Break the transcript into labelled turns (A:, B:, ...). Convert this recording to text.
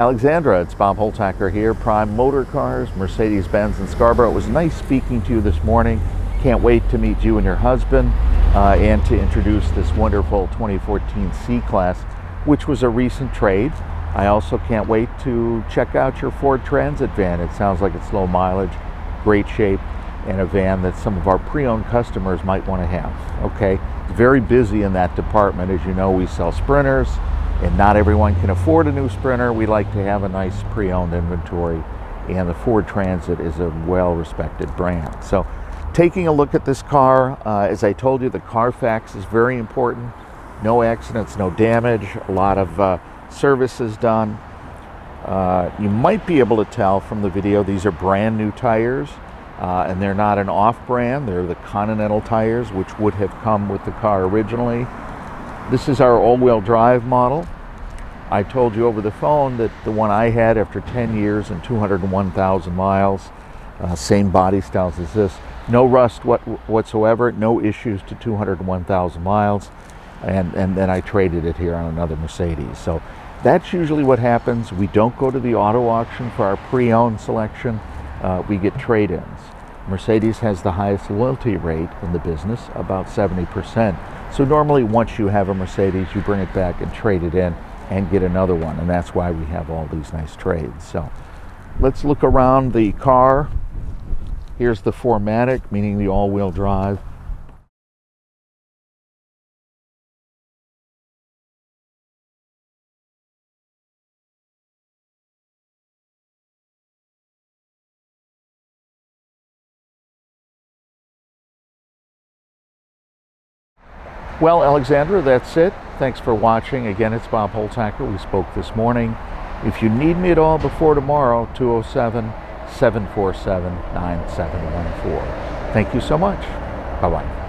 A: Alexandra, it's Bob Holtacker here, Prime Motor Cars, Mercedes-Benz in Scarborough. It was nice speaking to you this morning. Can't wait to meet you and your husband and to introduce this wonderful 2014 C-Class, which was a recent trade. I also can't wait to check out your Ford Transit van. It sounds like it's low mileage, great shape, and a van that some of our pre-owned customers might want to have. Okay, it's very busy in that department. As you know, we sell Sprinters, and not everyone can afford a new Sprinter. We like to have a nice pre-owned inventory, and the Ford Transit is a well-respected brand. So taking a look at this car, as I told you, the Carfax is very important. No accidents, no damage, a lot of services done. You might be able to tell from the video, these are brand new tires, and they're not an off-brand. They're the Continental tires, which would have come with the car originally. This is our all-wheel drive model. I told you over the phone that the one I had after 10 years and 201,000 miles, same body styles as this, no rust whatsoever, no issues to 201,000 miles, and then I traded it here on another Mercedes. So that's usually what happens. We don't go to the auto auction for our pre-owned selection. We get trade-ins. Mercedes has the highest loyalty rate in the business, about 70%. So normally once you have a Mercedes, you bring it back and trade it in and get another one, and that's why we have all these nice trades. So let's look around the car. Here's the 4MATIC, meaning the all-wheel drive. Well, Alexandra, that's it. Thanks for watching. Again, it's Bob Holtacker. We spoke this morning. If you need me at all before tomorrow, 207-747-9714. Thank you so much. Bye-bye.